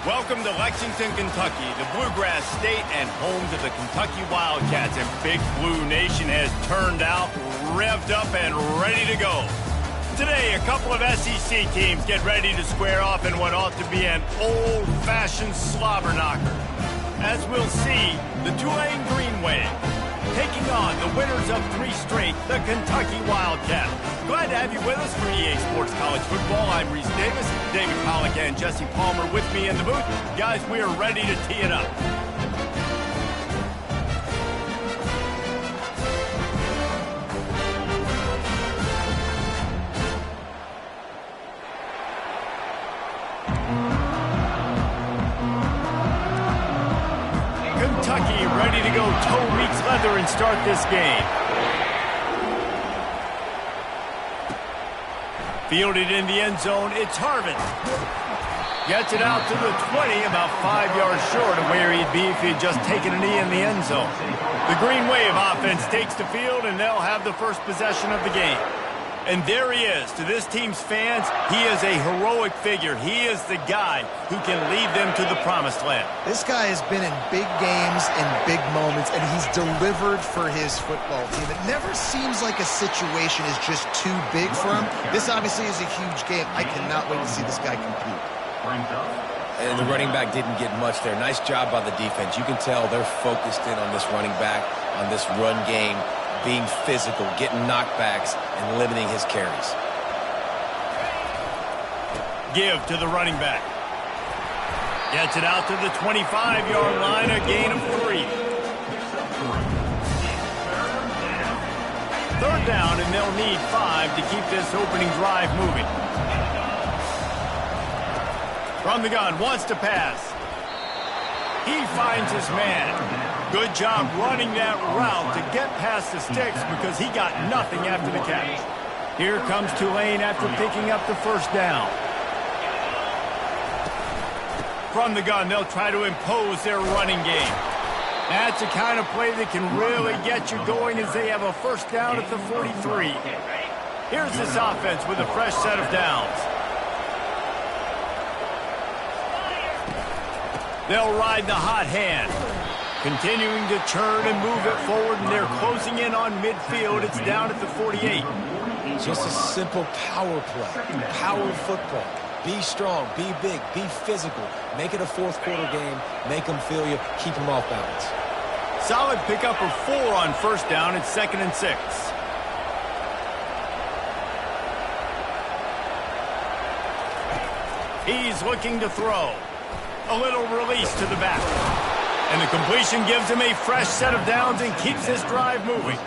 Welcome to Lexington, Kentucky, the Bluegrass State and home to the Kentucky Wildcats. And Big Blue Nation has turned out, revved up, and ready to go. Today, a couple of SEC teams get ready to square off in what ought to be an old-fashioned slobber knocker. As we'll see, the Tulane Green Wave taking on the winners of 3 straight, the Kentucky Wildcats. Glad to have you with us for EA Sports College Football. I'm Reese Davis, David Pollack and Jesse Palmer with me in the booth. Guys, we are ready to tee it up. Kentucky ready to go toe meets leather and start this game. Fielded in the end zone, it's Harvin. Gets it out to the 20, about 5 yards short of where he'd be if he'd just taken a knee in the end zone. The Green Wave offense takes the field, and they'll have the first possession of the game. And there he is. To this team's fans, he is a heroic figure. He is the guy who can lead them to the promised land. This guy has been in big games and big moments, and he's delivered for his football team. It never seems like a situation is just too big for him. This obviously is a huge game. I cannot wait to see this guy compete. And the running back didn't get much there. Nice job by the defense. You can tell they're focused in on this running back, on this run game, being physical, getting knockbacks, and limiting his carries. Give to the running back. Gets it out to the 25-yard line, a gain of 3. 3rd down, and they'll need 5 to keep this opening drive moving. From the gun, wants to pass. He finds his man. Good job running that route to get past the sticks because he got nothing after the catch. Here comes Tulane after picking up the 1st down. From the gun, they'll try to impose their running game. That's the kind of play that can really get you going as they have a 1st down at the 43. Here's this offense with a fresh set of downs. They'll ride the hot hand. Continuing to churn and move it forward, and they're closing in on midfield. It's down at the 48. Just a simple power play, power football. Be strong, be big, be physical. Make it a 4th quarter game. Make them feel you. Keep them off balance. Solid pickup of 4 on 1st down. It's 2nd and 6. He's looking to throw. A little release to the back. And the completion gives him a fresh set of downs and keeps this drive moving.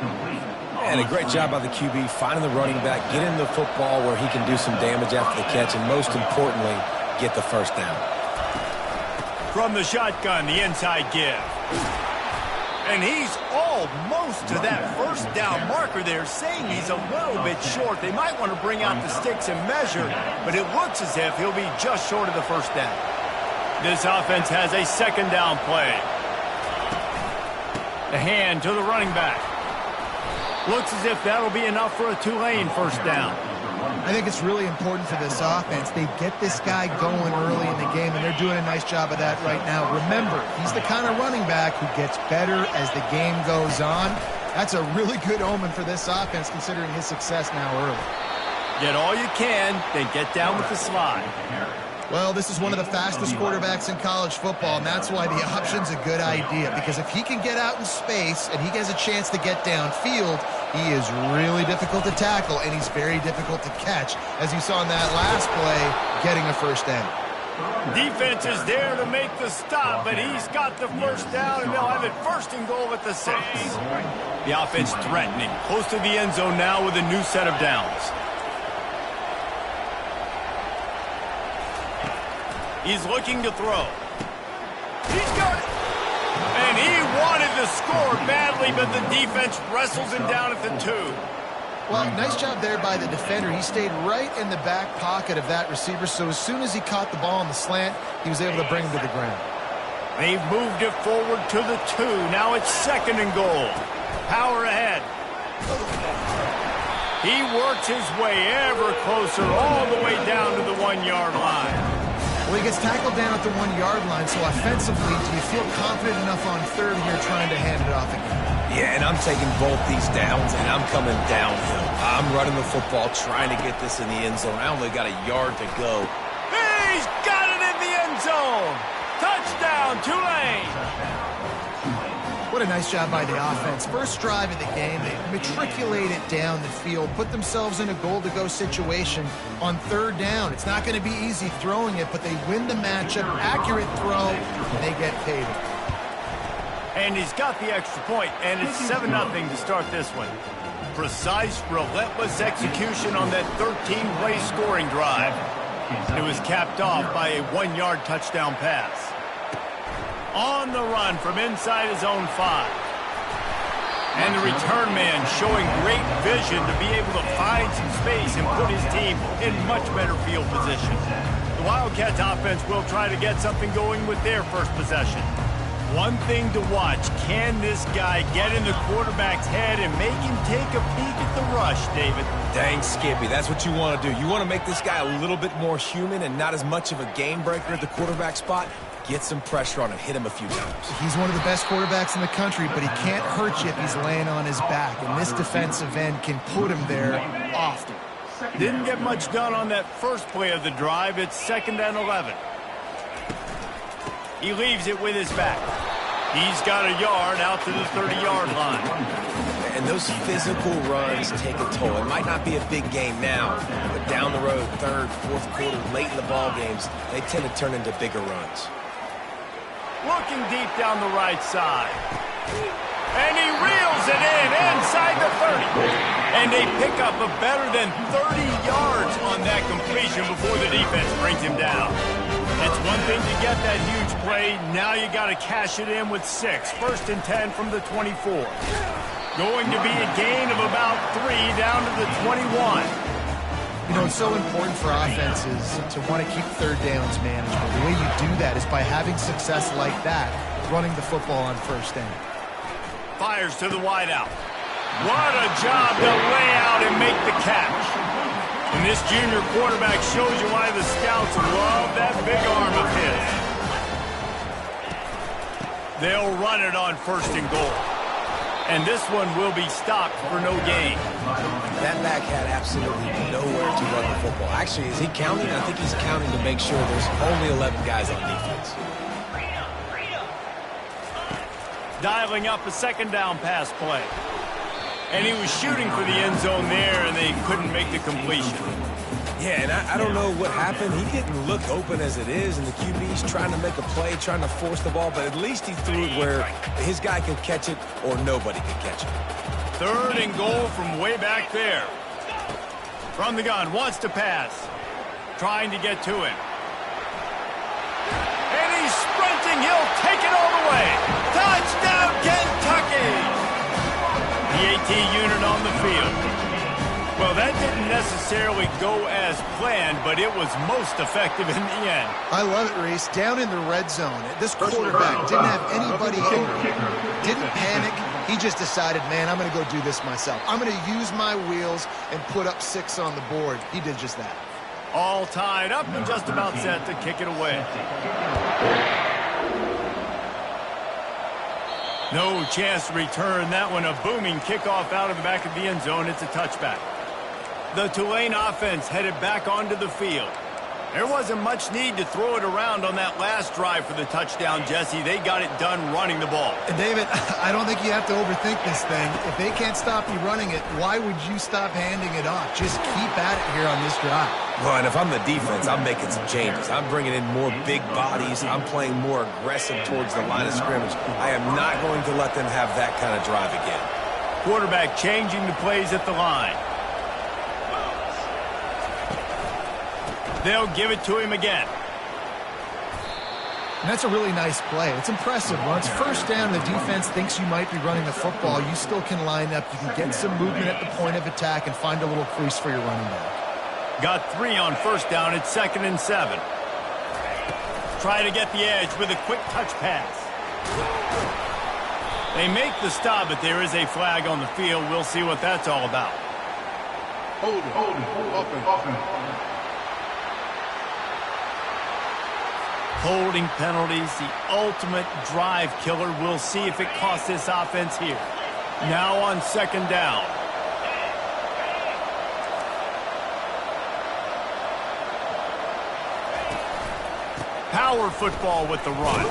And a great job by the QB finding the running back, getting the football where he can do some damage after the catch, and most importantly, get the 1st down. From the shotgun, the inside give. And he's almost to that 1st down marker there, saying he's a little bit short. They might want to bring out the sticks and measure, but it looks as if he'll be just short of the 1st down. This offense has a 2nd down play. The hand to the running back. Looks as if that'll be enough for a Tulane 1st down. I think it's really important for this offense. They get this guy going early in the game, and they're doing a nice job of that right now. Remember, he's the kind of running back who gets better as the game goes on. That's a really good omen for this offense, considering his success now early. Get all you can, then get down with the slide. Well, this is one of the fastest quarterbacks in college football, and that's why the option's a good idea. Because if he can get out in space and he gets a chance to get downfield, he is really difficult to tackle, and he's very difficult to catch. As you saw in that last play, getting a 1st down. Defense is there to make the stop, but he's got the 1st down, and they'll have it 1st and goal at the 6. The offense threatening, close to the end zone now with a new set of downs. He's looking to throw. He's got it. And he wanted to score badly, but the defense wrestles him down at the 2. Well, nice job there by the defender. He stayed right in the back pocket of that receiver, so as soon as he caught the ball on the slant, he was able to bring him to the ground. They've moved it forward to the 2. Now it's 2nd and goal. Power ahead. He works his way ever closer all the way down to the 1-yard line. Well, he gets tackled down at the 1-yard line, so offensively, do you feel confident enough on third here trying to hand it off again? Yeah, and I'm taking both these downs, and I'm coming downhill. I'm running the football, trying to get this in the end zone. I only got a yard to go. He's got it in the end zone. Touchdown, Tulane. What a nice job by the offense. First drive of the game, they matriculate it down the field, put themselves in a goal-to-go situation on third down. It's not going to be easy throwing it, but they win the matchup, accurate throw, and they get paid. And he's got the extra point, and it's 7-0 to start this one. Precise, relentless execution on that 13-play scoring drive. It was capped off by a 1-yard touchdown pass. On the run from inside his own 5. And the return man showing great vision to be able to find some space and put his team in much better field position. The Wildcats offense will try to get something going with their first possession. One thing to watch, can this guy get in the quarterback's head and make him take a peek at the rush, David? Dang, Skippy, that's what you want to do. You want to make this guy a little bit more human and not as much of a game breaker at the quarterback spot. Get some pressure on him, hit him a few times. He's one of the best quarterbacks in the country, but he can't hurt you if he's laying on his back, and this defensive end can put him there often. Didn't get much done on that first play of the drive. It's 2nd and 11. He leaves it with his back. He's got a yard out to the 30-yard line. And those physical runs take a toll. It might not be a big game now, but down the road, third, fourth quarter, late in the ball games, they tend to turn into bigger runs. Looking deep down the right side. And he reels it in inside the 30. And they pick up a better than 30 yards on that completion before the defense brings him down. It's one thing to get that huge play. Now you got to cash it in with 6. 1st and 10 from the 24. Going to be a gain of about 3 down to the 21. You know, it's so important for offenses to want to keep third downs manageable. The way you do that is by having success like that, running the football on first down. Fires to the wideout. What a job to lay out and make the catch. And this junior quarterback shows you why the scouts love that big arm of his. They'll run it on 1st and goal. And this one will be stopped for no gain. That back had absolutely nowhere to run the football. Actually, is he counting? I think he's counting to make sure there's only 11 guys on defense. Dialing up a 2nd down pass play. And he was shooting for the end zone there, and they couldn't make the completion. Yeah, and I don't know what happened. He didn't look open as it is, and the QB's trying to make a play, trying to force the ball, but at least he threw it where his guy could catch it or nobody could catch it. 3rd and goal from way back there. From the gun, wants to pass. Trying to get to him. And he's sprinting. He'll take it all the way. Touchdown, Kentucky! The AT unit on the field. Well, that didn't necessarily go as planned, but it was most effective in the end. I love it, Reese. Down in the red zone, this quarterback didn't have anybody open. Didn't panic. He just decided, man, I'm going to go do this myself. I'm going to use my wheels and put up 6 on the board. He did just that. All tied up and just about set to kick it away. No chance to return that one. A booming kickoff out of the back of the end zone. It's a touchback. The Tulane offense headed back onto the field. There wasn't much need to throw it around on that last drive for the touchdown, Jesse. They got it done running the ball. And David, I don't think you have to overthink this thing. If they can't stop you running it, why would you stop handing it off? Just keep at it here on this drive. Well, and if I'm the defense, I'm making some changes. I'm bringing in more big bodies. I'm playing more aggressive towards the line of scrimmage. I am not going to let them have that kind of drive again. Quarterback changing the plays at the line. They'll give it to him again. And that's a really nice play. It's impressive. When it's first down, the defense thinks you might be running the football. You still can line up. You can get some movement at the point of attack and find a little crease for your running back. Got 3 on first down. It's 2nd and 7. Try to get the edge with a quick touch pass. They make the stop, but there is a flag on the field. We'll see what that's all about. Hold it. Open. Holding penalties, the ultimate drive killer. We'll see if it costs this offense here. Now on second down. Power football with the run.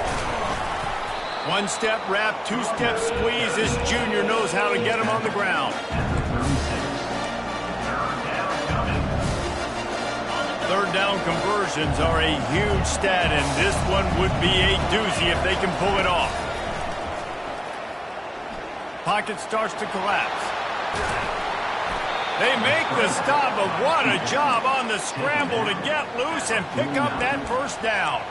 One-step wrap, two-step squeeze. This junior knows how to get him on the ground. Third down conversions are a huge stat, and this one would be a doozy if they can pull it off. Pocket starts to collapse. They make the stop, but what a job on the scramble to get loose and pick up that first down.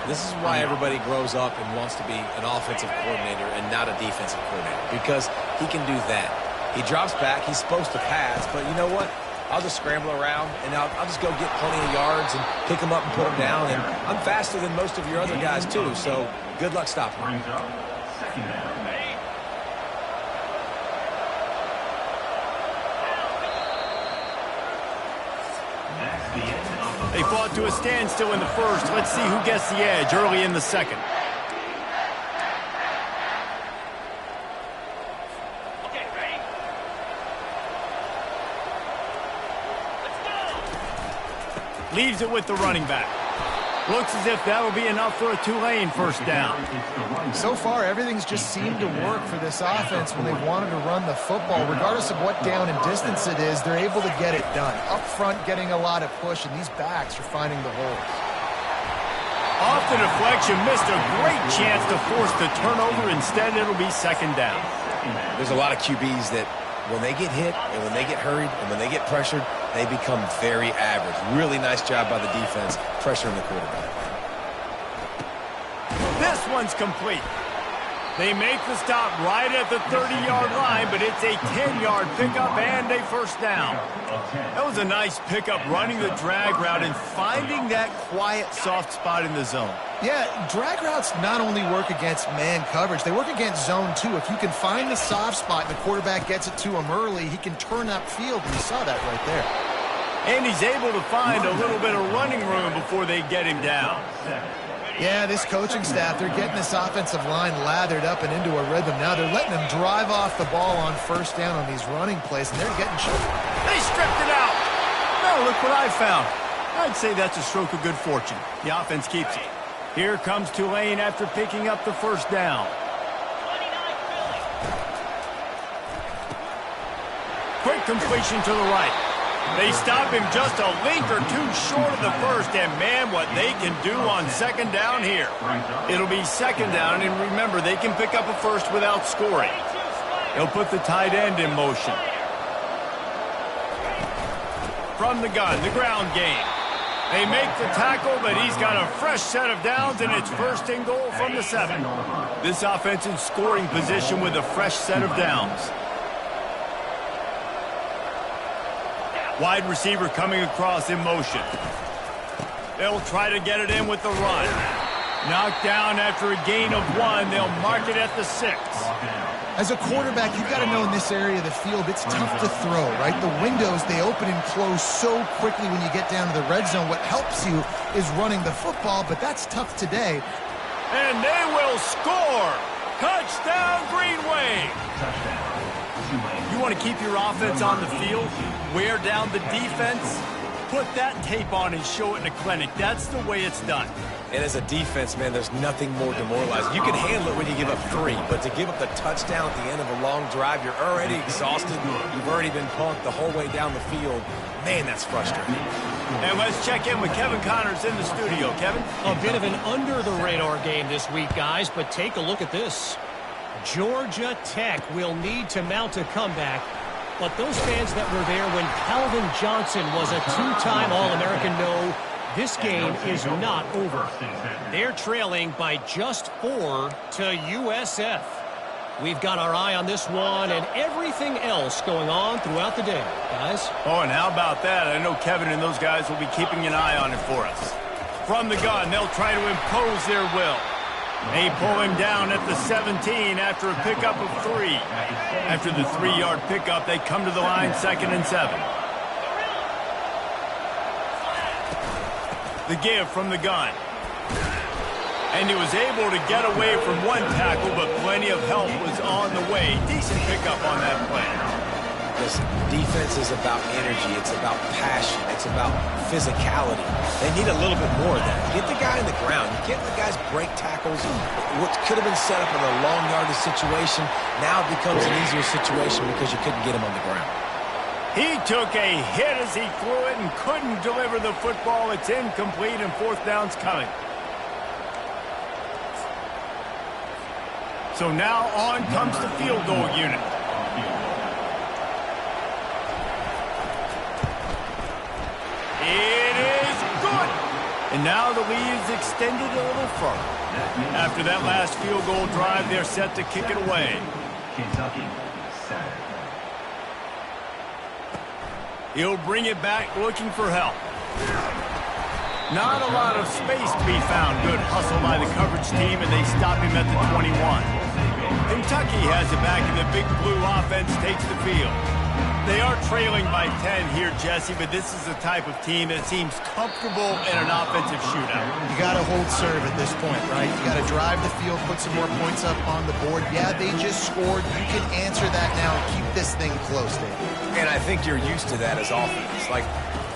This is why everybody grows up and wants to be an offensive coordinator and not a defensive coordinator, because he can do that. He drops back, he's supposed to pass, but you know what? I'll just scramble around, and I'll just go get plenty of yards and pick them up and put them down. And I'm faster than most of your other guys, too, so good luck stopping me. They fought to a standstill in the first. Let's see who gets the edge early in the second. Leaves it with the running back. Looks as if that'll be enough for a Tulane first down. So far, everything's just seemed to work for this offense when they've wanted to run the football. Regardless of what down and distance it is, they're able to get it done. Up front, getting a lot of push, and these backs are finding the holes. Off the deflection, missed a great chance to force the turnover. Instead, it'll be second down. There's a lot of QBs that when they get hit and when they get hurried and when they get pressured, they become very average. Really nice job by the defense pressuring the quarterback. This one's complete. They make the stop right at the 30-yard line, but it's a 10-yard pickup and a first down. That was a nice pickup, running the drag route and finding that quiet, soft spot in the zone. Yeah, drag routes not only work against man coverage, they work against zone too. If you can find the soft spot and the quarterback gets it to him early, he can turn that field, and you saw that right there. And he's able to find a little bit of running room before they get him down. Yeah, this coaching staff, they're getting this offensive line lathered up and into a rhythm. Now they're letting them drive off the ball on first down on these running plays, and they're getting choked. They stripped it out. Now look what I found. I'd say that's a stroke of good fortune. The offense keeps it. Here comes Tulane after picking up the first down. Quick completion to the right. They stop him just a link or two short of the first, and man, what they can do on second down here. It'll be second down, and remember, they can pick up a first without scoring. They'll put the tight end in motion. From the gun, the ground game. They make the tackle, but he's got a fresh set of downs, and it's first and goal from the 7. This offense in scoring position with a fresh set of downs. Wide receiver coming across in motion. They'll try to get it in with the run. Knocked down after a gain of 1. They'll mark it at the 6. As a quarterback, you've got to know in this area of the field, it's tough to throw, right? The windows, they open and close so quickly when you get down to the red zone. What helps you is running the football, but that's tough today. And they will score! Touchdown, Green Wave! You want to keep your offense on the field? Wear down the defense? Put that tape on and show it in a clinic. That's the way it's done. And as a defense, man, there's nothing more demoralizing. You can handle it when you give up 3, but to give up the touchdown at the end of a long drive, you're already exhausted. You've already been punked the whole way down the field. Man, that's frustrating. And let's check in with Kevin Connors in the studio. Kevin? A bit of an under-the-radar game this week, guys, but take a look at this. Georgia Tech will need to mount a comeback, but those fans that were there when Calvin Johnson was a 2-time All-American know this game is not over. They're trailing by just 4 to USF. We've got our eye on this one and everything else going on throughout the day, guys. Oh, and how about that? I know Kevin and those guys will be keeping an eye on it for us. From the gun, they'll try to impose their will. They pull him down at the 17 after a pickup of 3. After the 3-yard pickup, they come to the line 2nd and 7. The give from the gun. And he was able to get away from one tackle, but plenty of help was on the way. Decent pickup on that play. Listen, defense is about energy. It's about passion. It's about physicality. They need a little bit more of that. Get the guy in the ground. You can't let guys break tackles. What could have been set up in a long yardage situation now becomes an easier situation because you couldn't get him on the ground. He took a hit as he threw it and couldn't deliver the football. It's incomplete and fourth down's coming. So now on comes the field goal unit. It is good. And now the lead is extended a little further. After that last field goal drive, they're set to kick it away. Kentucky, set. He'll bring it back looking for help. Not a lot of space to be found. Good hustle by the coverage team, and they stop him at the 21. Kentucky has it back, and the Big Blue offense takes the field. They are trailing by 10 here, Jesse, but this is the type of team that seems comfortable in an offensive shootout. You got to hold serve at this point, right? You got to drive the field, put some more points up on the board. Yeah, they just scored. You can answer that now and keep this thing close, Dave. And I think you're used to that as offense. Like,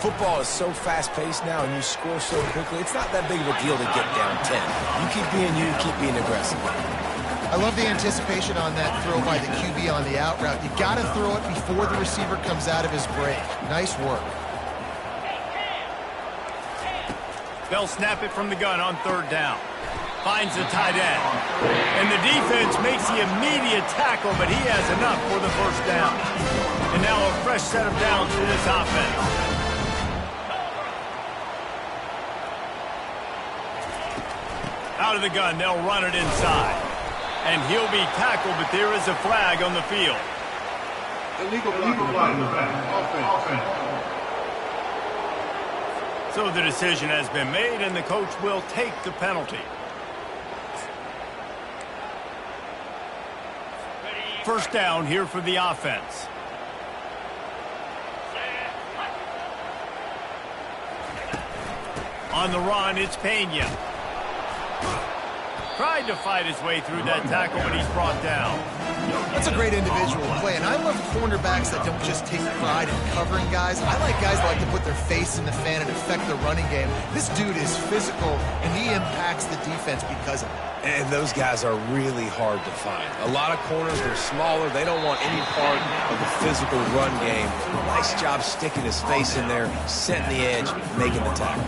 football is so fast-paced now and you score so quickly, it's not that big of a deal to get down 10. You keep being you, keep being aggressive. I love the anticipation on that throw by the QB on the out route. You got to throw it before the receiver comes out of his break. Nice work. They'll snap it from the gun on third down. Finds the tight end. And the defense makes the immediate tackle, but he has enough for the first down. And now a fresh set of downs for this offense. Out of the gun, they'll run it inside. And he'll be tackled, but there is a flag on the field. Illegal blocking. Offense. So the decision has been made, and the coach will take the penalty. First down here for the offense. On the run, it's Pena. Tried to fight his way through that tackle, but he's brought down. That's a great individual play, and I love cornerbacks that don't just take pride in covering guys. I like guys that like to put their face in the fan and affect the running game. This dude is physical, and he impacts the defense because of it. And those guys are really hard to find. A lot of corners are smaller. They don't want any part of the physical run game. Nice job sticking his face in there, setting the edge, making the tackle.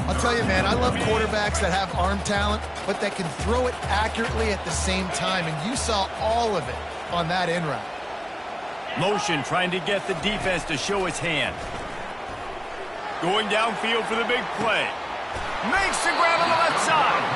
I'll tell you, man, I love quarterbacks that have arm talent, but that can throw it accurately at the same time, and you saw all of it on that in route. Motion trying to get the defense to show his hand. Going downfield for the big play. Makes the grab on the left side.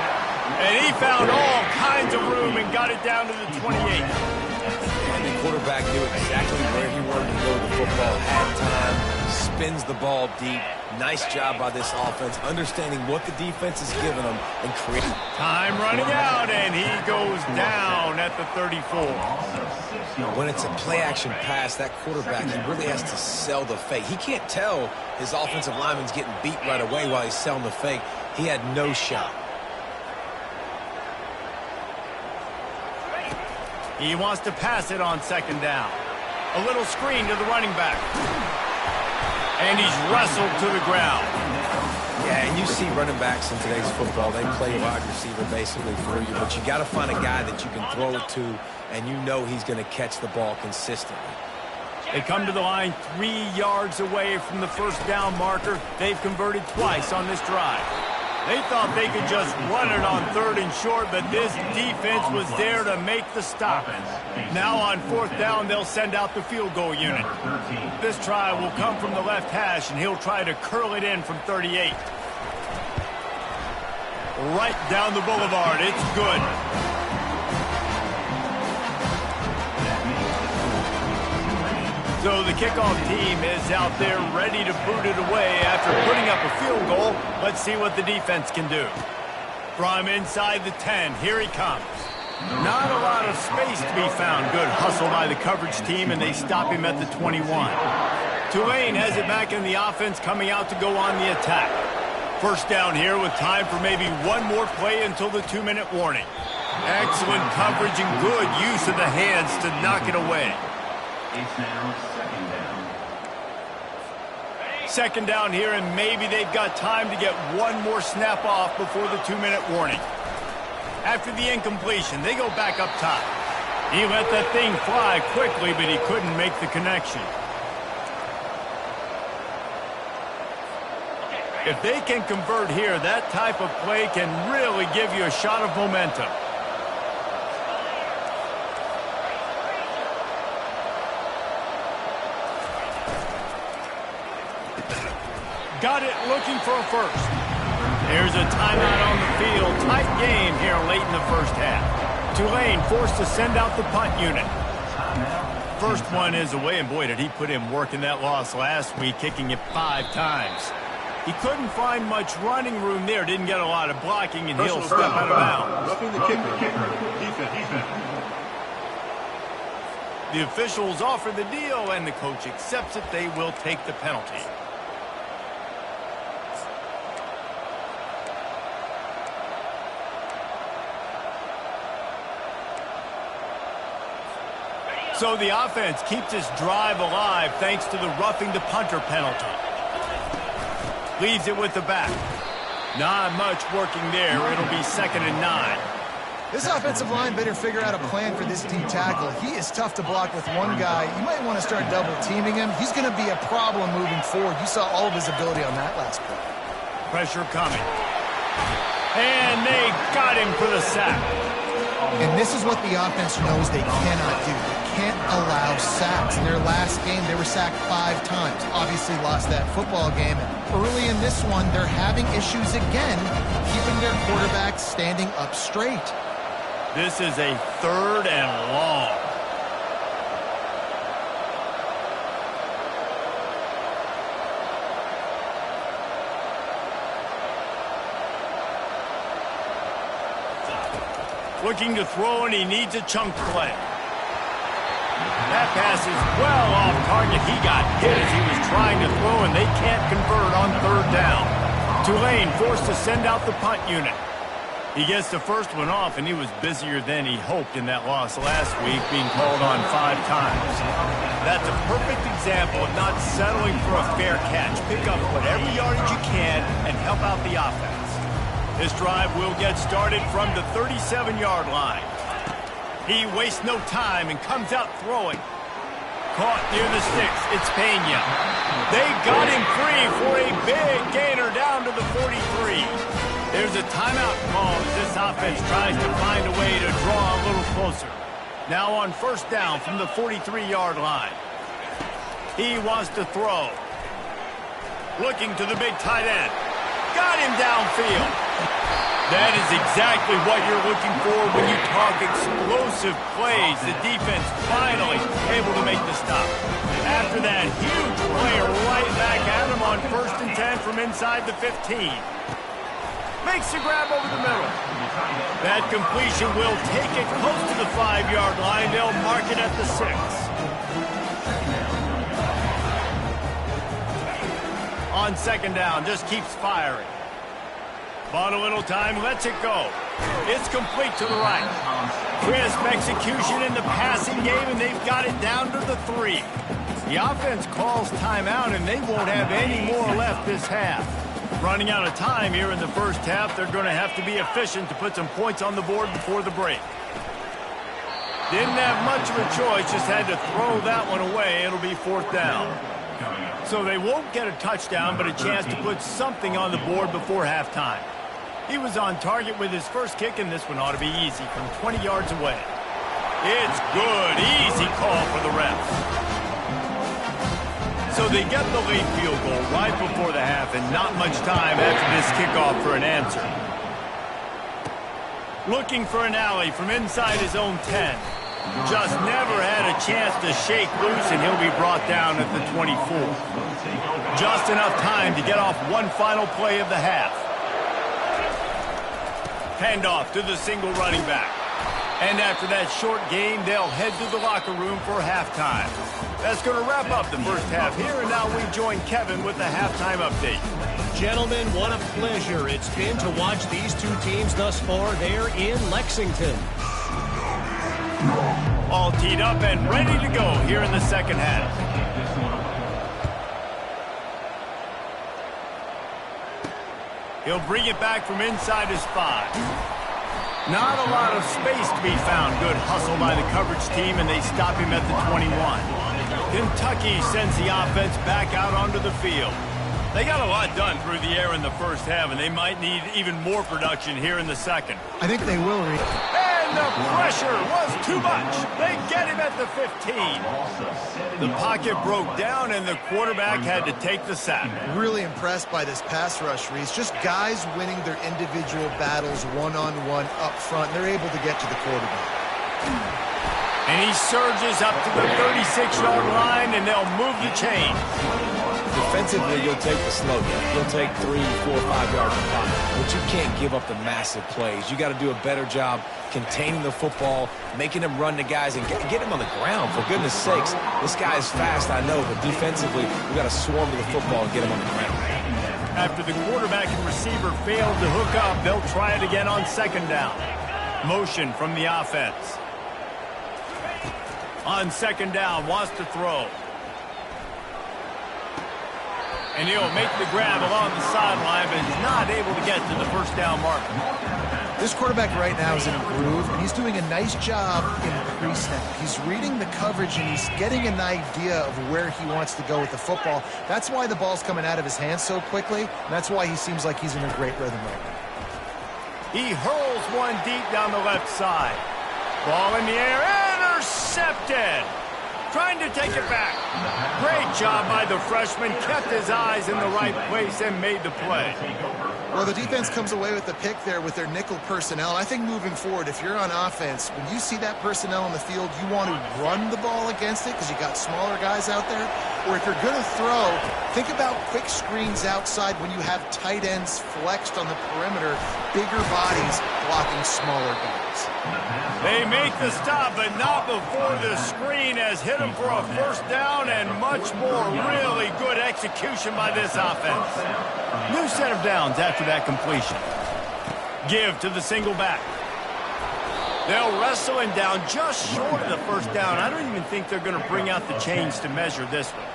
And he found all kinds of room and got it down to the 28. And the quarterback knew exactly where he wanted to go with the football, had time, spins the ball deep. Nice job by this offense, understanding what the defense is giving them and creating. Time running out, and he goes down at the 34. When it's a play-action pass, that quarterback, he really has to sell the fake. He can't tell his offensive lineman's getting beat right away while he's selling the fake. He had no shot. He wants to pass it on second down. A little screen to the running back. And he's wrestled to the ground. Yeah, and you see running backs in today's football. They play wide receiver basically for you, but you got to find a guy that you can throw it to, and you know he's going to catch the ball consistently. They come to the line 3 yards away from the first down marker. They've converted twice on this drive. They thought they could just run it on third and short, but this defense was there to make the stop. Now on fourth down, they'll send out the field goal unit. This try will come from the left hash, and he'll try to curl it in from 38. Right down the boulevard. It's good. So the kickoff team is out there ready to boot it away after putting up a field goal. Let's see what the defense can do. From inside the 10, here he comes. Not a lot of space to be found. Good hustle by the coverage team, and they stop him at the 21. Tulane has it back in the offense, coming out to go on the attack. First down here with time for maybe one more play until the 2-minute warning. Excellent coverage and good use of the hands to knock it away. It's now second down. Second down here, and maybe they've got time to get one more snap off before the 2-minute warning. After the incompletion, they go back up top. He let that thing fly quickly, but he couldn't make the connection. If they can convert here, that type of play can really give you a shot of momentum. Got it, looking for a first. There's a timeout on the field. Tight game here late in the first half. Tulane forced to send out the punt unit. First one is away, and boy, did he put in work in that loss last week, kicking it 5 times. He couldn't find much running room there, didn't get a lot of blocking, and he'll step out of bounds. Roughing the kicker. Defense. The officials offer the deal, and the coach accepts it. They will take the penalty. So the offense keeps this drive alive thanks to the roughing the punter penalty. Leaves it with the back. Not much working there. It'll be 2nd and 9. This offensive line better figure out a plan for this D tackle. He is tough to block with one guy. You might want to start double teaming him. He's going to be a problem moving forward. You saw all of his ability on that last play. Pressure coming. And they got him for the sack. And this is what the offense knows they cannot do. They can't allow sacks. In their last game, they were sacked 5 times. Obviously lost that football game. And early in this one, they're having issues again, keeping their quarterback standing up straight. This is a 3rd and long. Looking to throw, and he needs a chunk play. That pass is well off target. He got hit as he was trying to throw, and they can't convert on 3rd down. Tulane forced to send out the punt unit. He gets the first one off, and he was busier than he hoped in that loss last week, being called on 5 times. That's a perfect example of not settling for a fair catch. Pick up whatever yardage you can and help out the offense. This drive will get started from the 37-yard line. He wastes no time and comes out throwing. Caught near the sticks. It's Pena. They got him free for a big gainer down to the 43. There's a timeout call as this offense tries to find a way to draw a little closer. Now on 1st down from the 43-yard line. He wants to throw. Looking to the big tight end. Got him downfield. That is exactly what you're looking for when you talk explosive plays. The defense finally able to make the stop. After that huge play right back at him on 1st and 10 from inside the 15. Makes the grab over the middle. That completion will take it close to the 5-yard line. They'll mark it at the 6. On 2nd down, just keeps firing. Bought a little time, lets it go. It's complete to the right. Crisp execution in the passing game, and they've got it down to the 3. The offense calls timeout, and they won't have any more left this half. Running out of time here in the first half, they're going to have to be efficient to put some points on the board before the break. Didn't have much of a choice, just had to throw that one away. It'll be 4th down. So they won't get a touchdown, but a chance to put something on the board before halftime. He was on target with his first kick, and this one ought to be easy from 20 yards away. It's good. Easy call for the refs. So they get the late field goal right before the half, and not much time after this kickoff for an answer. Looking for an alley from inside his own 10. Just never had a chance to shake loose, and he'll be brought down at the 24. Just enough time to get off one final play of the half. Handoff to the single running back. And after that short game, they'll head to the locker room for halftime. That's going to wrap up the first half here, and now we join Kevin with the halftime update. Gentlemen, what a pleasure it's been to watch these two teams thus far there in Lexington. All teed up and ready to go here in the second half. He'll bring it back from inside his 5. Not a lot of space to be found. Good hustle by the coverage team, and they stop him at the 21. Kentucky sends the offense back out onto the field. They got a lot done through the air in the first half, and they might need even more production here in the second. I think they will, Reed. And the pressure was too much. They get him at the 15. The pocket broke down, and the quarterback had to take the sack. Really impressed by this pass rush, Reese. Just guys winning their individual battles one-on-one up front. They're able to get to the quarterback. And he surges up to the 36-yard line, and they'll move the chain. Defensively, you'll take the slow down. You'll take 3, 4, 5 yards in pocket. But you can't give up the massive plays. You got to do a better job containing the football, making them run the guys, and get him on the ground. For goodness sakes, this guy is fast, I know, but defensively, we got to swarm to the football and get him on the ground. After the quarterback and receiver failed to hook up, they'll try it again on second down. Motion from the offense. On second down, wants to throw. And he'll make the grab along the sideline, but is not able to get to the first down marker. This quarterback right now is in a groove, and he's doing a nice job in pre-snap. He's reading the coverage, and he's getting an idea of where he wants to go with the football. That's why the ball's coming out of his hands so quickly, and that's why he seems like he's in a great rhythm right now. He hurls one deep down the left side. Ball in the air, intercepted. Trying to take it back. Great job by the freshman. Kept his eyes in the right place and made the play. Well, the defense comes away with the pick there with their nickel personnel. I think moving forward, if you're on offense, when you see that personnel on the field, you want to run the ball against it because you got smaller guys out there. Or if you're going to throw, think about quick screens outside when you have tight ends flexed on the perimeter, bigger bodies blocking smaller guys. They make the stop, but not before the screen has hit them for a first down and much more. Really good execution by this offense. New set of downs after that completion. Give to the single back. They'll wrestle him down just short of the first down. I don't even think they're going to bring out the chains to measure this one.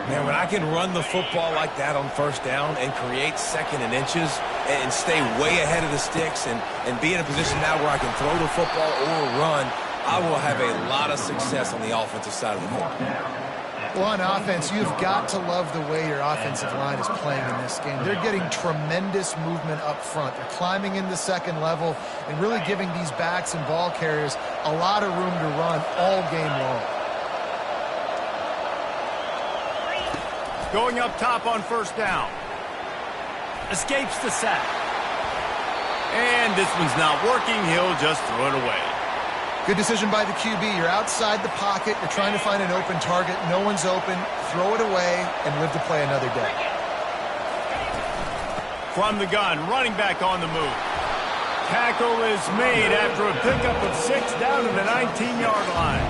Man, when I can run the football like that on first down and create second and inches and stay way ahead of the sticks and be in a position now where I can throw the football or run, I will have a lot of success on the offensive side of the ball. Well, on offense, you've got to love the way your offensive line is playing in this game. They're getting tremendous movement up front. They're climbing into second level and really giving these backs and ball carriers a lot of room to run all game long. Going up top on first down. Escapes the sack. And this one's not working. He'll just throw it away. Good decision by the QB. You're outside the pocket. You're trying to find an open target. No one's open. Throw it away and live to play another day. From the gun, running back on the move. Tackle is made after a pickup of 6 down to the 19-yard line.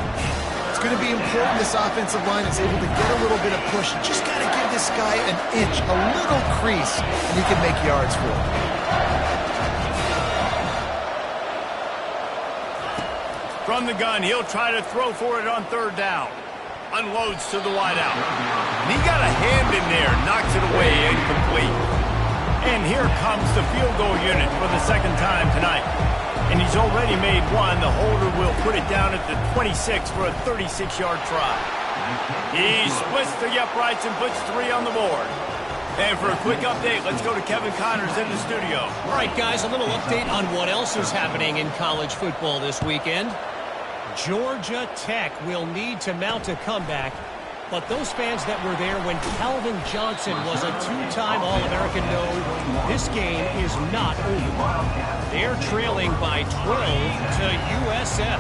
It's going to be important this offensive line is able to get a little bit of push. You just got to give this guy an inch, a little crease, and he can make yards for it. From the gun, he'll try to throw for it on third down. Unloads to the wideout. And he got a hand in there, knocks it away, incomplete. And here comes the field goal unit for the second time tonight. And he's already made one. The holder will put it down at the 26 for a 36-yard try. He splits the uprights and puts 3 on the board. And for a quick update, let's go to Kevin Connors in the studio. All right, guys, a little update on what else is happening in college football this weekend. Georgia Tech will need to mount a comeback, but those fans that were there when Calvin Johnson was a 2-time All-American know this game is not over. They're trailing by 12 to USF.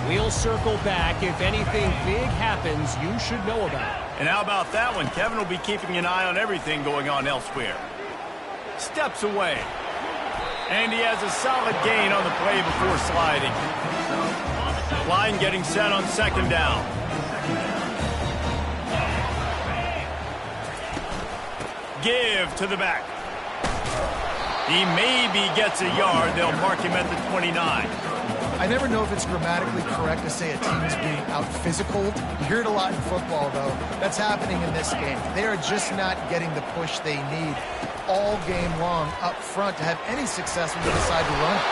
We'll circle back if anything big happens you should know about. And how about that one? Kevin will be keeping an eye on everything going on elsewhere. Steps away. And he has a solid gain on the play before sliding. Line getting set on second down. Give to the back. He maybe gets a yard. They'll mark him at the 29. I never know if it's grammatically correct to say a team's being out-physicaled. You hear it a lot in football, though. That's happening in this game. They are just not getting the push they need all game long up front to have any success when they decide to run it.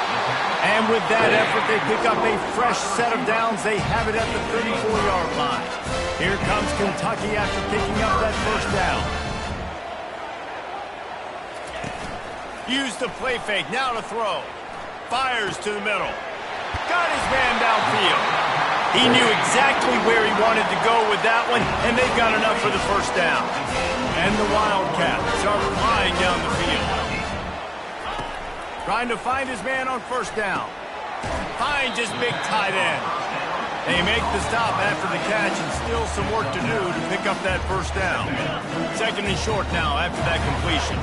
And with that effort, they pick up a fresh set of downs. They have it at the 34-yard line. Here comes Kentucky after picking up that first down. Use the play fake, now to throw. Fires to the middle. Got his man downfield. He knew exactly where he wanted to go with that one, and they've got enough for the first down. And the Wildcats are flying down the field. Trying to find his man on first down. Finds his big tight end. They make the stop after the catch, and still some work to do to pick up that first down. Second and short now after that completion.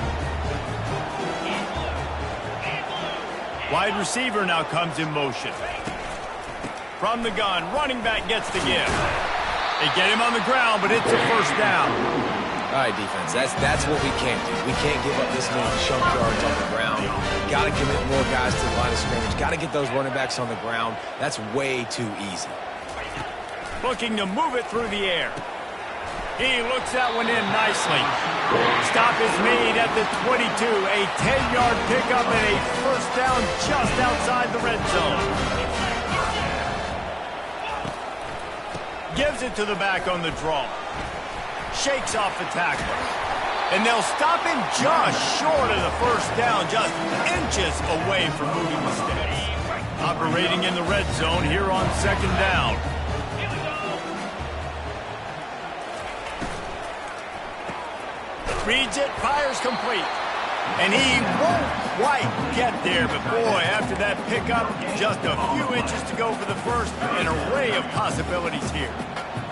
Wide receiver now comes in motion. From the gun, running back gets the give. They get him on the ground, but it's a first down. All right, defense, that's what we can't do. We can't give up this many chunk yards on the ground. Got to commit more guys to the line of scrimmage. Got to get those running backs on the ground. That's way too easy. Looking to move it through the air. He looks that one in nicely. Stop is made at the 22. A 10-yard pickup and a first down just outside the red zone. Gives it to the back on the draw. Shakes off the tackle. And they'll stop him just short of the first down, just inches away from moving the sticks. Operating in the red zone here on second down. Reads it, fires complete. And he won't quite get there, but boy, after that pickup, just a few inches to go for the first, an array of possibilities here.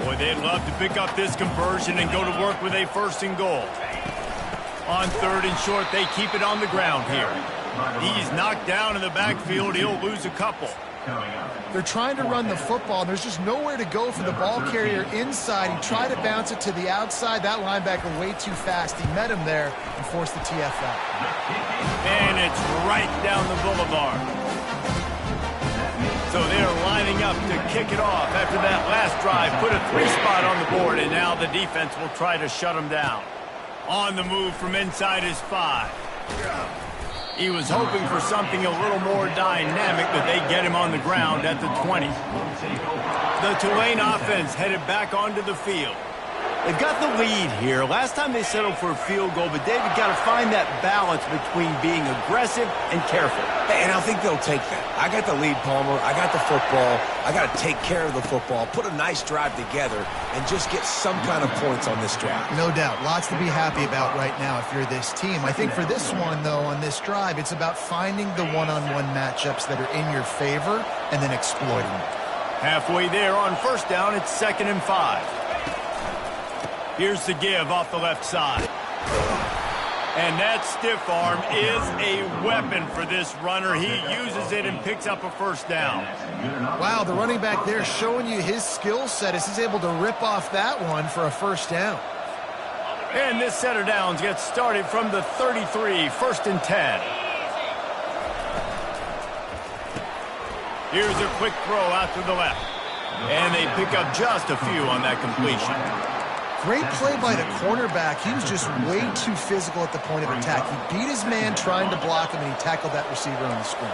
Boy, they'd love to pick up this conversion and go to work with a first and goal. On third and short, they keep it on the ground here. He's knocked down in the backfield. He'll lose a couple. They're trying to run the football. There's just nowhere to go for the ball carrier inside. He tried to bounce it to the outside. That linebacker way too fast. He met him there and forced the TFL. And it's right down the boulevard. So they're lining up to kick it off after that last drive. Put a 3-spot on the board, and now the defense will try to shut him down. On the move from inside his 5. He was hoping for something a little more dynamic, but they get him on the ground at the 20. The Tulane offense headed back onto the field. They've got the lead here. Last time they settled for a field goal, but David got to find that balance between being aggressive and careful. And I think they'll take that. I got the lead, Palmer. I got the football. I got to take care of the football, put a nice drive together, and just get some kind of points on this drive. No doubt. Lots to be happy about right now if you're this team. I think for this one, though, on this drive, it's about finding the one-on-one matchups that are in your favor and then exploiting them. Halfway there on first down, it's 2nd and 5. Here's the give off the left side. And that stiff arm is a weapon for this runner. He uses it and picks up a first down. Wow, the running back there showing you his skill set as he's able to rip off that one for a first down. And this set of downs gets started from the 33, 1st and 10. Here's a quick throw out to the left. And they pick up just a few on that completion. Great play by the cornerback. He was just way too physical at the point of attack. He beat his man trying to block him, and he tackled that receiver on the screen.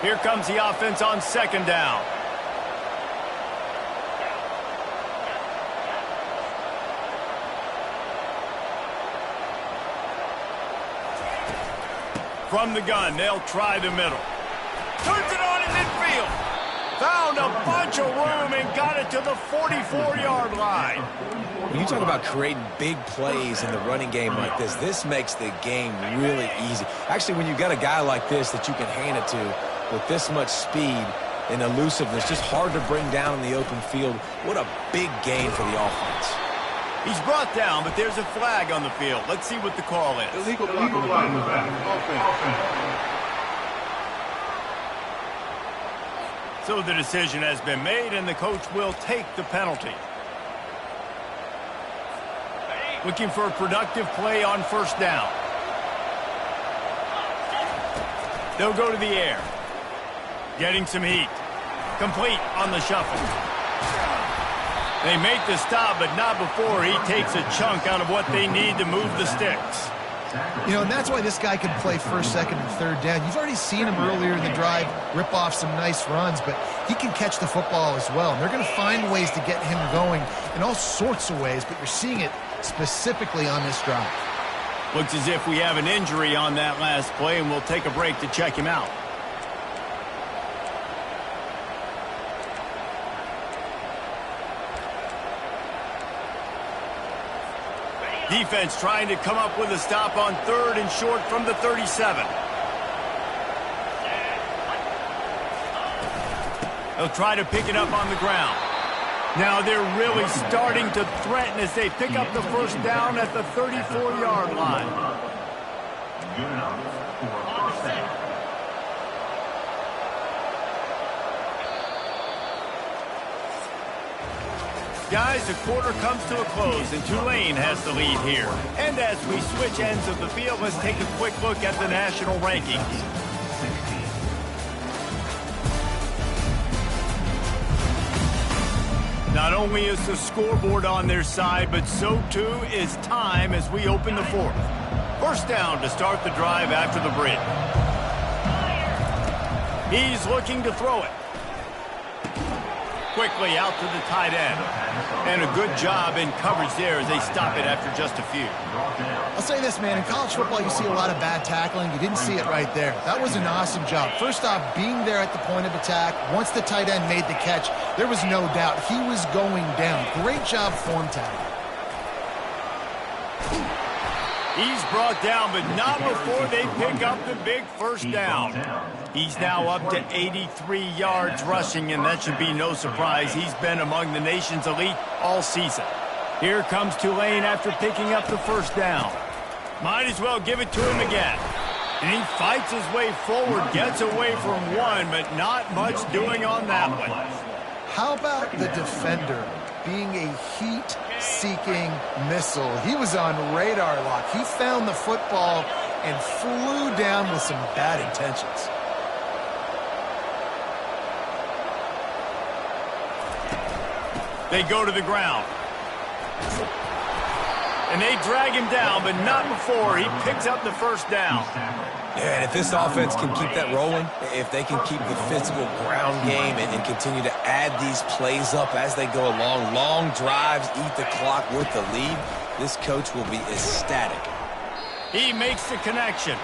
Here comes the offense on 2nd down. From the gun, they'll try the middle. Turns it on in midfield. Found a bunch of room and got it to the 44-yard line. When you talk about creating big plays in the running game like this makes the game really easy. Actually, when you've got a guy like this that you can hand it to with this much speed and elusiveness, just hard to bring down in the open field, what a big gain for the offense. He's brought down, but there's a flag on the field. Let's see what the call is. Illegal flag in the back. Offense. So the decision has been made, and the coach will take the penalty. Looking for a productive play on first down. They'll go to the air. Getting some heat. Complete on the shuffle. They make the stop, but not before he takes a chunk out of what they need to move the sticks. You know, and that's why this guy can play first, second, and third down. You've already seen him earlier in the drive rip off some nice runs, but he can catch the football as well. And they're going to find ways to get him going in all sorts of ways, but you're seeing it specifically on this drive. Looks as if we have an injury on that last play, and we'll take a break to check him out. Defense trying to come up with a stop on third and short from the 37. They'll try to pick it up on the ground. Now they're really starting to threaten as they pick up the first down at the 34-yard line. Good enough for first down. Guys, the quarter comes to a close, and Tulane has the lead here. And as we switch ends of the field, let's take a quick look at the national rankings. Not only is the scoreboard on their side, but so too is time as we open the fourth. First down to start the drive after the break. He's looking to throw it. Quickly out to the tight end. And a good job in coverage there as they stop it after just a few. I'll say this, man. In college football, you see a lot of bad tackling. You didn't see it right there. That was an awesome job. First off, being there at the point of attack. Once the tight end made the catch, there was no doubt he was going down. Great job form tackling. He's brought down, but not before they pick up the big first down. He's now up to 83 yards rushing, and that should be no surprise. He's been among the nation's elite all season. Here comes Tulane after picking up the first down. Might as well give it to him again. And he fights his way forward, gets away from one, but not much doing on that one. How about the defender being a heat-seeking missile? He was on radar lock. He found the football and flew down with some bad intentions. They go to the ground. And they drag him down, but not before he picks up the first down. Yeah, and if this offense can keep that rolling, if they can keep the physical ground game and continue to add these plays up as they go along, long drives, eat the clock with the lead, this coach will be ecstatic. He makes the connection.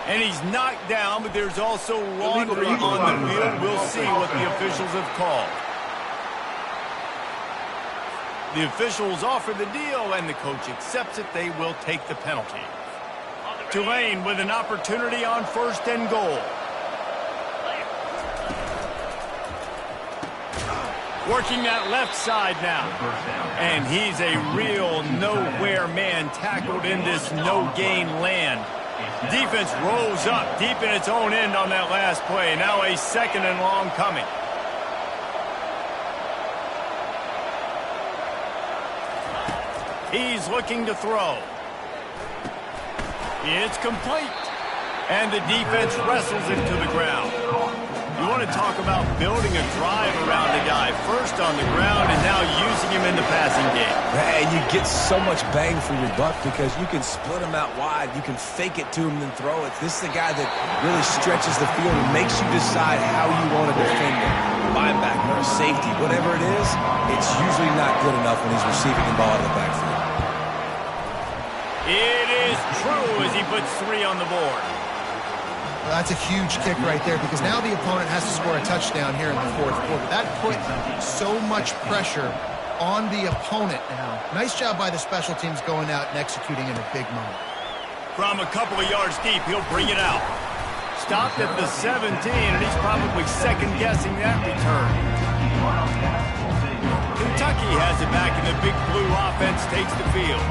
And he's knocked down, but there's also laundry on the field. We'll see what the officials have called. The officials offer the deal, and the coach accepts it. They will take the penalty. Tulane with an opportunity on first and goal. Working that left side now. And he's a real nowhere man tackled in this no-gain land. Defense rolls up deep in its own end on that last play. Now a second and long coming. He's looking to throw. It's complete. And the defense wrestles him to the ground. You want to talk about building a drive around a guy. First on the ground and now using him in the passing game. And you get so much bang for your buck because you can split him out wide. You can fake it to him and then throw it. This is the guy that really stretches the field and makes you decide how you want to defend him. Linebacker, safety, whatever it is, it's usually not good enough when he's receiving the ball in the backfield. It is true as he puts 3 on the board. Well, that's a huge kick right there because now the opponent has to score a touchdown here in the fourth quarter. That put so much pressure on the opponent now. Nice job by the special teams going out and executing in a big moment. From a couple of yards deep, he'll bring it out. Stopped at the 17, and he's probably second-guessing that return. Kentucky has it back, and the big blue offense takes the field.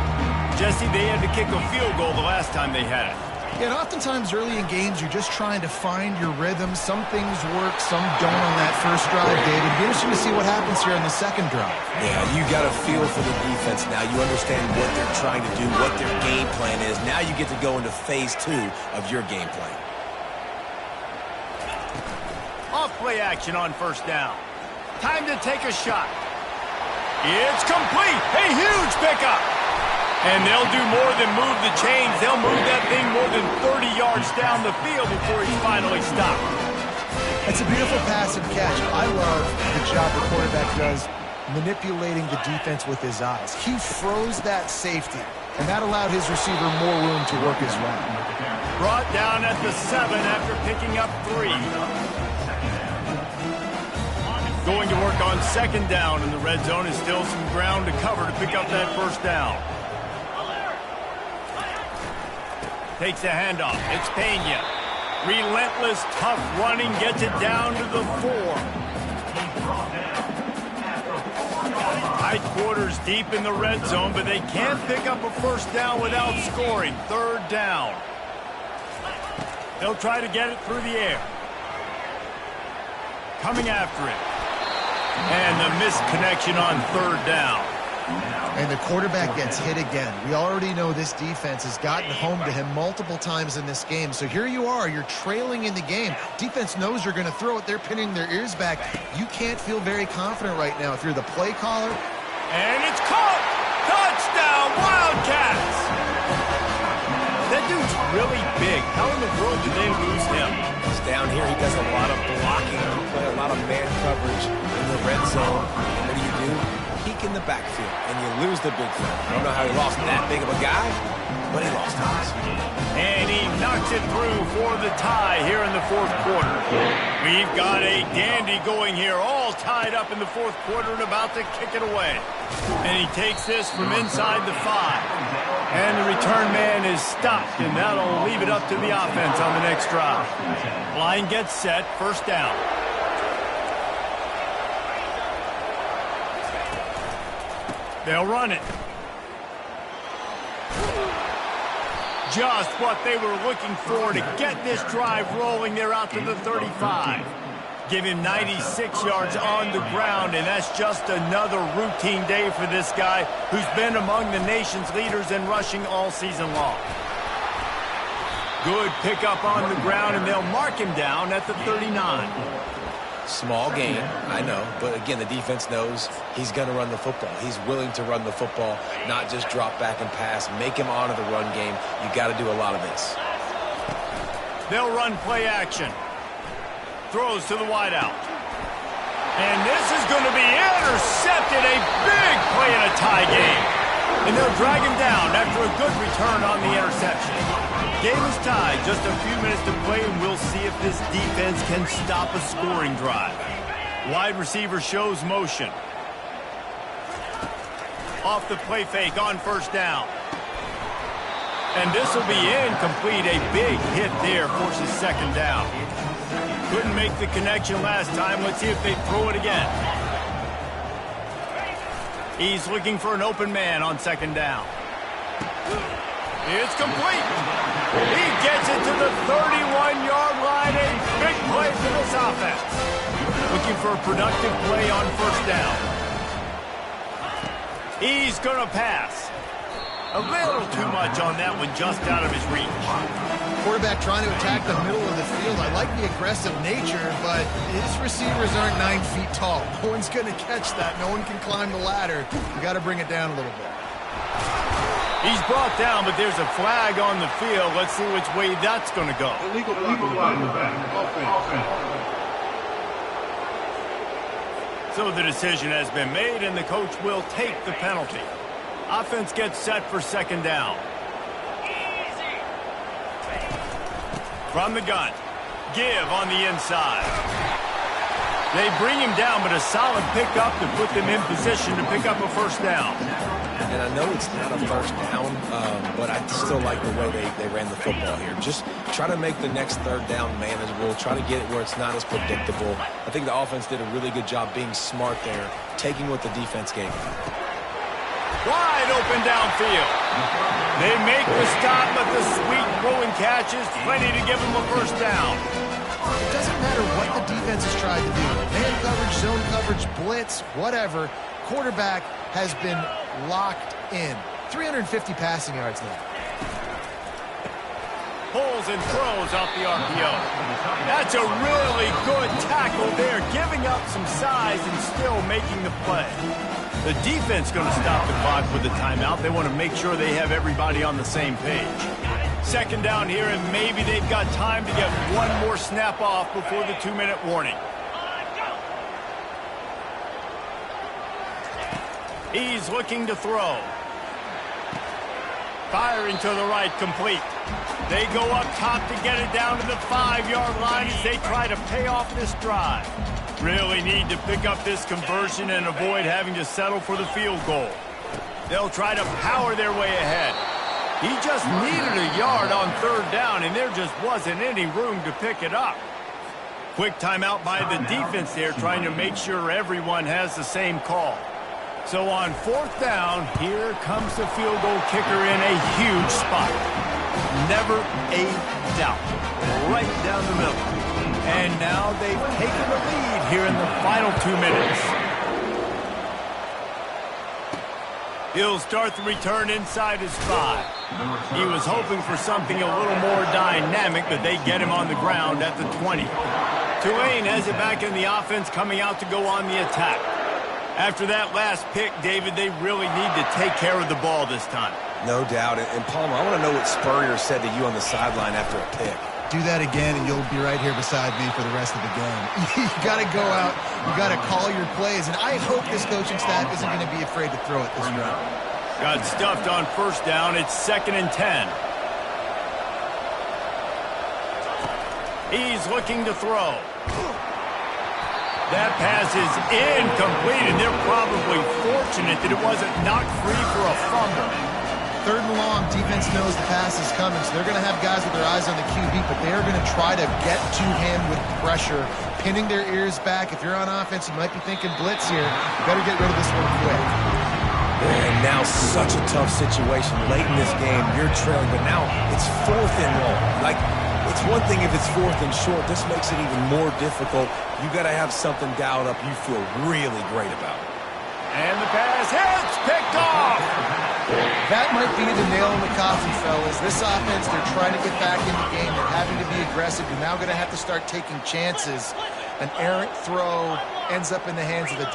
Jesse, they had to kick a field goal the last time they had it. Yeah, and oftentimes early in games, you're just trying to find your rhythm. Some things work, some don't on that first drive, David. It'll be interesting to see what happens here on the second drive. Yeah, you got a feel for the defense now. You understand what they're trying to do, what their game plan is. Now you get to go into phase 2 of your game plan. Off play action on first down. Time to take a shot. It's complete. A huge pickup. And they'll do more than move the chains. They'll move that thing more than 30 yards down the field before he's finally stopped. It's a beautiful pass and catch. I love the job the quarterback does manipulating the defense with his eyes. He froze that safety, and that allowed his receiver more room to work his route. Brought down at the 7 after picking up 3. Going to work on second down in the red zone is still some ground to cover to pick up that first down. Takes a handoff. It's Pena. Relentless, tough running. Gets it down to the 4. Tight quarters deep in the red zone, but they can't pick up a first down without scoring. Third down. They'll try to get it through the air. Coming after it. And the missed connection on third down. And the quarterback gets hit again. We already know this defense has gotten home to him multiple times in this game. So here you are, you're trailing in the game. Defense knows you're going to throw it. They're pinning their ears back. You can't feel very confident right now if you're the play caller. And it's caught! Touchdown, Wildcats! That dude's really big. How in the world did they lose him? He's down here. He does a lot of blocking. He plays a lot of man coverage in the red zone. What do? Peek in the backfield, and you lose the big thing. I don't know how he lost that big of a guy, but he lost him. And he knocks it through for the tie here in the fourth quarter. We've got a dandy going here, all tied up in the fourth quarter and about to kick it away. And he takes this from inside the 5. And the return man is stopped, and that'll leave it up to the offense on the next drive. Line gets set, first down. They'll run it. Just what they were looking for to get this drive rolling. They're out to the 35. Give him 96 yards on the ground, and that's just another routine day for this guy who's been among the nation's leaders in rushing all season long. Good pickup on the ground, and they'll mark him down at the 39. Small gain, I know, but again, the defense knows he's going to run the football. He's willing to run the football, not just drop back and pass, make him honor the run game. You got to do a lot of this. They'll run play action. Throws to the wideout. And this is going to be intercepted. A big play in a tie game. And they'll drag him down after a good return on the interception. Game is tied, just a few minutes to play, and we'll see if this defense can stop a scoring drive. Wide receiver shows motion. Off the play fake on first down. And this will be incomplete. A big hit there forces second down. Couldn't make the connection last time. Let's see if they throw it again. He's looking for an open man on second down. It's complete. He gets it to the 31-yard line. A big play for this offense. Looking for a productive play on first down. He's going to pass. A little too much on that one, just out of his reach. Quarterback trying to attack the middle of the field. I like the aggressive nature, but his receivers aren't 9 feet tall. No one's going to catch that. No one can climb the ladder. You got to bring it down a little bit. He's brought down, but there's a flag on the field. Let's see which way that's going to go. Illegal flag. Offense. So the decision has been made, and the coach will take the penalty. Offense gets set for second down. From the gun. Give on the inside. They bring him down, but a solid pickup to put them in position to pick up a first down. And I know it's not a first down, but I still like the way they ran the football here. Just try to make the next third down manageable. Try to get it where it's not as predictable. I think the offense did a really good job being smart there, taking what the defense gave them. Wide open downfield. They make the stop, but the sweet throwing catch is plenty to give them a first down. It doesn't matter what the defense has tried to do. Man coverage, zone coverage, blitz, whatever. Quarterback has been locked in. 350 passing yards now. Pulls and throws off the RPO. That's a really good tackle there, giving up some size and still making the play. The defense going to stop the clock with the timeout. They want to make sure they have everybody on the same page. Second down here, and maybe they've got time to get one more snap off before the 2-minute warning. He's looking to throw. Firing to the right, complete. They go up top to get it down to the 5-yard line as they try to pay off this drive. Really need to pick up this conversion and avoid having to settle for the field goal. They'll try to power their way ahead. He just needed a yard on third down, and there just wasn't any room to pick it up. Quick timeout by the defense there, trying to make sure everyone has the same call. So on fourth down, here comes the field goal kicker in a huge spot. Never a doubt. Right down the middle. And now they've taken the lead here in the final 2 minutes. He'll start the return inside his 5. He was hoping for something a little more dynamic, but they get him on the ground at the 20. Tulane has it back in the offense, coming out to go on the attack. After that last pick, David, they really need to take care of the ball this time. No doubt. And Palmer, I want to know what Spurrier said to you on the sideline after a pick. Do that again, and you'll be right here beside me for the rest of the game. You got to go out. You got to call your plays, and I hope this coaching staff isn't going to be afraid to throw it this round. Got stuffed on first down. It's 2nd and 10. He's looking to throw. That pass is incomplete, and they're probably fortunate that it wasn't knocked free for a fumble. Third and long, defense knows the pass is coming, so they're going to have guys with their eyes on the QB, but they are going to try to get to him with pressure, pinning their ears back. If you're on offense, you might be thinking blitz here. You better get rid of this one quick. And now such a tough situation. Late in this game, you're trailing, but now it's 4th and long. Like, it's one thing if it's 4th and short. This makes it even more difficult. You got to have something dialed up you feel really great about. And the pass hits, picked off. That might be the nail in the coffin, fellas. This offense, they're trying to get back in the game. They're having to be aggressive. You're now going to have to start taking chances. An errant throw ends up in the hands of the